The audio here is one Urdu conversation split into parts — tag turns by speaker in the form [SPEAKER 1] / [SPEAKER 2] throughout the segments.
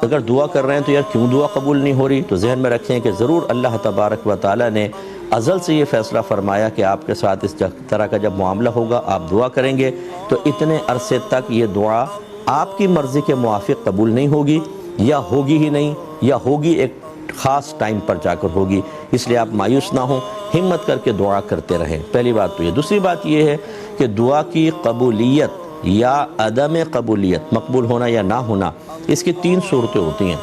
[SPEAKER 1] اگر دعا کر رہے ہیں تو یار کیوں دعا قبول نہیں ہو رہی؟ تو ذہن میں رکھیں کہ ضرور اللہ تبارک و تعالیٰ نے ازل سے یہ فیصلہ فرمایا کہ آپ کے ساتھ اس طرح کا جب معاملہ ہوگا، آپ دعا کریں گے تو اتنے عرصے تک یہ دعا آپ کی مرضی کے موافق قبول نہیں ہوگی، یا ہوگی ہی نہیں، یا ہوگی ایک خاص ٹائم پر جا کر ہوگی۔ اس لیے آپ مایوس نہ ہوں، ہمت کر کے دعا کرتے رہیں۔ پہلی بات تو یہ۔ دوسری بات یہ ہے کہ دعا کی قبولیت یا عدم قبولیت، مقبول ہونا یا نہ ہونا، اس کی 3 صورتیں ہوتی ہیں۔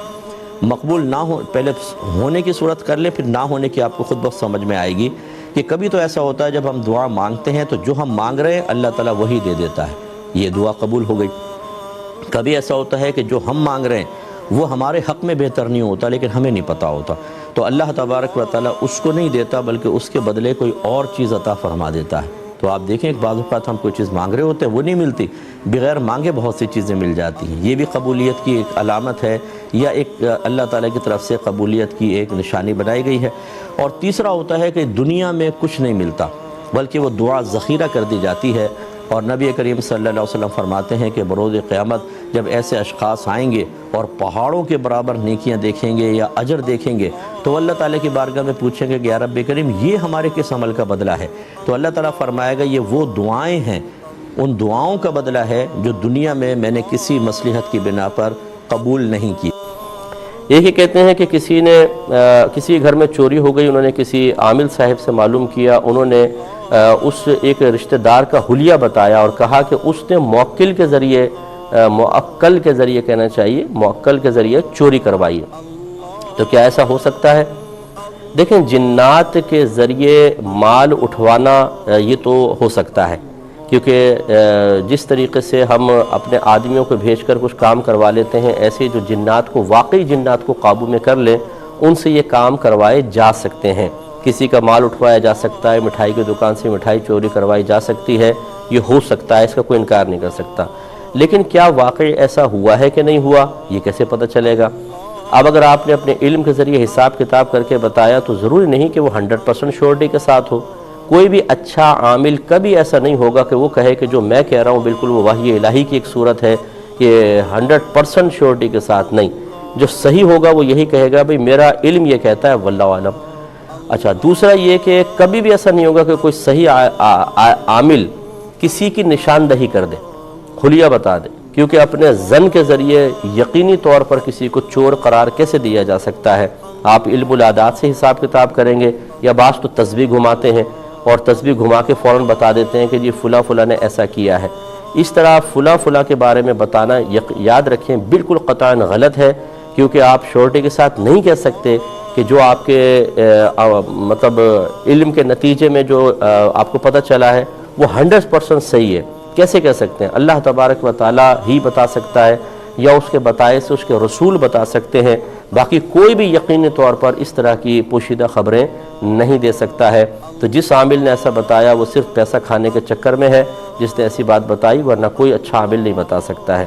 [SPEAKER 1] مقبول نہ ہو، پہلے ہونے کی صورت کر لیں، پھر نہ ہونے کی آپ کو خود بخود سمجھ میں آئے گی کہ کبھی تو ایسا ہوتا ہے جب ہم دعا مانگتے ہیں تو جو ہم مانگ رہے ہیں اللہ تعالیٰ وہی دے دیتا ہے، یہ دعا قبول ہو گئی۔ کبھی ایسا ہوتا ہے کہ جو ہم مانگ رہے ہیں وہ ہمارے حق میں بہتر نہیں ہوتا، لیکن ہمیں نہیں پتہ ہوتا، تو اللہ تبارک و تعالیٰ اس کو نہیں دیتا بلکہ اس کے بدلے کوئی اور چیز عطا فرما دیتا ہے۔ تو آپ دیکھیں ایک بعض اوقات ہم کوئی چیز مانگ رہے ہوتے ہیں وہ نہیں ملتی، بغیر مانگے بہت سی چیزیں مل جاتی ہیں۔ یہ بھی قبولیت کی ایک علامت ہے، یا ایک اللہ تعالیٰ کی طرف سے قبولیت کی ایک نشانی بنائی گئی ہے۔ اور تیسرا ہوتا ہے کہ دنیا میں کچھ نہیں ملتا بلکہ وہ دعا ذخیرہ کر دی جاتی ہے، اور نبی کریم صلی اللہ علیہ وسلم فرماتے ہیں کہ بروز قیامت جب ایسے اشخاص آئیں گے اور پہاڑوں کے برابر نیکیاں دیکھیں گے یا اجر دیکھیں گے تو اللہ تعالیٰ کی بارگاہ میں پوچھیں گے کہ یا رب کریم یہ ہمارے کس عمل کا بدلہ ہے؟ تو اللہ تعالیٰ فرمائے گا یہ وہ دعائیں ہیں، ان دعاؤں کا بدلہ ہے جو دنیا میں نے کسی مصلحت کی بنا پر قبول نہیں کی۔
[SPEAKER 2] یہ کہتے ہیں کہ کسی گھر میں چوری ہو گئی، انہوں نے کسی عامل صاحب سے معلوم کیا، انہوں نے اس ایک رشتہ دار کا حلیہ بتایا اور کہا کہ اس نے موکل کے ذریعے، معقل کے ذریعے کہنا چاہیے، موکل کے ذریعے چوری کروائی ہے۔ تو کیا ایسا ہو سکتا ہے؟ دیکھیں، جنات کے ذریعے مال اٹھوانا یہ تو ہو سکتا ہے، کیونکہ جس طریقے سے ہم اپنے آدمیوں کو بھیج کر کچھ کام کروا لیتے ہیں، ایسے جو جنات کو، واقعی جنات کو قابو میں کر لیں، ان سے یہ کام کروائے جا سکتے ہیں۔ کسی کا مال اٹھوایا جا سکتا ہے، مٹھائی کی دکان سے مٹھائی چوری کروائی جا سکتی ہے، یہ ہو سکتا ہے، اس کا کوئی انکار نہیں کر سکتا۔ لیکن کیا واقعی ایسا ہوا ہے کہ نہیں ہوا، یہ کیسے پتہ چلے گا؟ اب اگر آپ نے اپنے علم کے ذریعے حساب کتاب کر کے بتایا تو ضروری نہیں کہ وہ 100% شورٹی کے ساتھ ہو۔ کوئی بھی اچھا عامل کبھی ایسا نہیں ہوگا کہ وہ کہے کہ جو میں کہہ رہا ہوں بالکل وہ وحی الہی کی ایک صورت ہے، کہ 100% شورٹی کے ساتھ نہیں۔ جو صحیح ہوگا وہ یہی کہے گا بھئی میرا علم یہ کہتا ہے واللہ عالم۔ اچھا، دوسرا یہ کہ کبھی بھی ایسا نہیں ہوگا کہ کوئی صحیح عامل کسی کی نشاندہی کر دے، حلیہ بتا دے، کیونکہ اپنے ظن کے ذریعے یقینی طور پر کسی کو چور قرار کیسے دیا جا سکتا ہے؟ آپ علم العادات سے حساب کتاب کریں گے، یا بعض تو تسبیح گھماتے ہیں اور تسبیح گھما کے فوراً بتا دیتے ہیں کہ جی فلاں فلاں نے ایسا کیا ہے۔ اس طرح فلاں فلاں کے بارے میں بتانا یاد رکھیں بالکل قطعاً غلط ہے، کیونکہ آپ شورٹی کے ساتھ نہیں کہہ سکتے کہ جو آپ کے مطلب علم کے نتیجے میں جو آپ کو پتہ چلا ہے وہ 100% صحیح ہے۔ کیسے کہہ سکتے ہیں؟ اللہ تبارک و تعالیٰ ہی بتا سکتا ہے، یا اس کے بتائے سے اس کے رسول بتا سکتے ہیں، باقی کوئی بھی یقینی طور پر اس طرح کی پوشیدہ خبریں نہیں دے سکتا ہے۔ تو جس عامل نے ایسا بتایا وہ صرف پیسہ کھانے کے چکر میں ہے جس نے ایسی بات بتائی، ورنہ کوئی اچھا عامل نہیں بتا سکتا ہے۔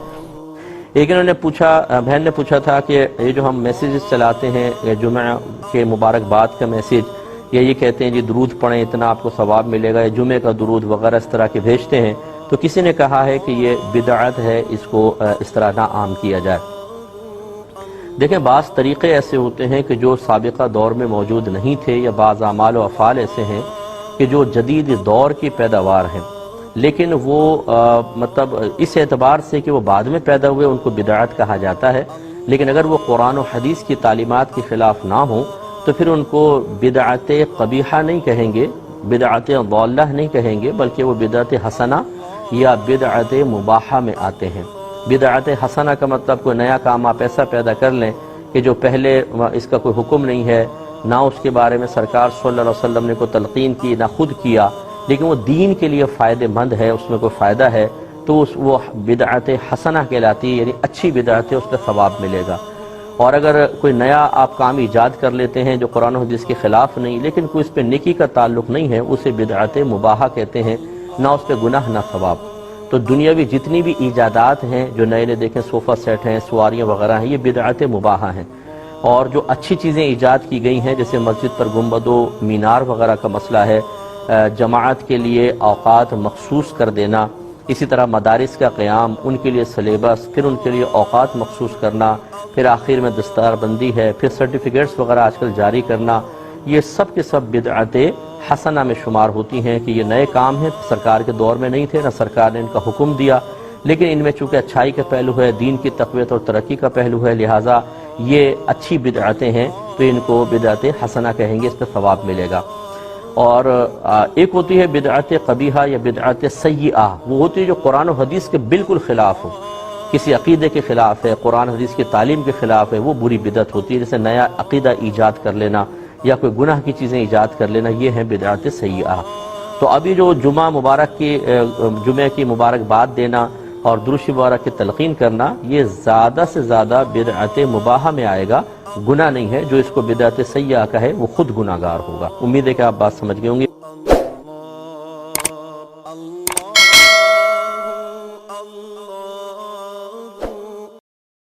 [SPEAKER 1] ایک انہوں نے پوچھا، بہن نے پوچھا تھا کہ یہ جو ہم میسیجز چلاتے ہیں جمعہ کے مبارکباد کا میسیج، یا یہ کہتے ہیں جی درود پڑھیں اتنا آپ کو ثواب ملے گا، یا جمعے کا درود وغیرہ اس طرح کے بھیجتے ہیں، تو کسی نے کہا ہے کہ یہ بدعت ہے، اس کو اس طرح نہ عام کیا جائے۔ دیکھیں، بعض طریقے ایسے ہوتے ہیں کہ جو سابقہ دور میں موجود نہیں تھے، یا بعض اعمال و افعال ایسے ہیں کہ جو جدید دور کی پیداوار ہیں، لیکن وہ مطلب اس اعتبار سے کہ وہ بعد میں پیدا ہوئے ان کو بدعت کہا جاتا ہے، لیکن اگر وہ قرآن و حدیث کی تعلیمات کے خلاف نہ ہوں تو پھر ان کو بدعت قبیحہ نہیں کہیں گے، بدعت ضالہ نہیں کہیں گے، بلکہ وہ بدعت حسنہ یا بدعت مباحہ میں آتے ہیں۔ بدعت حسنہ کا مطلب کوئی نیا کام آپ ایسا پیدا کر لیں کہ جو پہلے اس کا کوئی حکم نہیں ہے، نہ اس کے بارے میں سرکار صلی اللہ علیہ وسلم نے کوئی تلقین کی، نہ خود کیا، لیکن وہ دین کے لیے فائدہ مند ہے، اس میں کوئی فائدہ ہے، تو وہ بدعت حسنہ کہلاتی ہے، یعنی اچھی بدعت ہے، اس کا ثواب ملے گا۔ اور اگر کوئی نیا آپ کام ایجاد کر لیتے ہیں جو قرآن و حدیث کے خلاف نہیں، لیکن کوئی اس پہ نیکی کا تعلق نہیں ہے، اسے بدعت مباحہ کہتے ہیں، نہ اس پہ گناہ نہ ثواب۔ تو دنیاوی جتنی بھی ایجادات ہیں جو نئے نئے دیکھیں، صوفہ سیٹ ہیں، سواریاں وغیرہ ہیں، یہ بدعت مباحہ ہیں۔ اور جو اچھی چیزیں ایجاد کی گئی ہیں جیسے مسجد پر گنبد و مینار وغیرہ کا مسئلہ ہے، جماعت کے لیے اوقات مخصوص کر دینا، اسی طرح مدارس کا قیام، ان کے لیے سلیبس، پھر ان کے لیے اوقات مخصوص کرنا،
[SPEAKER 2] پھر آخر میں دستار بندی ہے، پھر سرٹیفکیٹس وغیرہ آج کل جاری کرنا، یہ سب کے سب بدعت حسنہ میں شمار ہوتی ہیں کہ یہ نئے کام ہیں، سرکار کے دور میں نہیں تھے، نہ سرکار نے ان کا حکم دیا، لیکن ان میں چونکہ اچھائی کا پہلو ہے، دین کی تقویت اور ترقی کا پہلو ہے، لہٰذا یہ اچھی بدعتیں ہیں تو ان کو بدعت حسنہ کہیں گے، اس پہ ثواب ملے گا۔ اور ایک ہوتی ہے بدعت قبیحہ یا بدعت سیئہ، وہ ہوتی ہے جو قرآن و حدیث کے بالکل خلاف ہو، کسی عقیدے کے خلاف ہے، قرآن حدیث کی تعلیم کے خلاف ہے، وہ بری بدعت ہوتی ہے، جیسے نیا عقیدہ ایجاد کر لینا یا کوئی گناہ کی چیزیں ایجاد کر لینا، یہ ہیں بدعت سیئہ۔ تو ابھی جو جمعہ کی مبارکباد دینا اور درود مبارک کی تلقین کرنا، یہ زیادہ سے زیادہ بدعت مباحہ میں آئے گا، گناہ نہیں ہے۔ جو اس کو بدعت سیئہ کہے وہ خود گناہگار ہوگا۔ امید ہے کہ آپ بات سمجھ گئے ہوں گے۔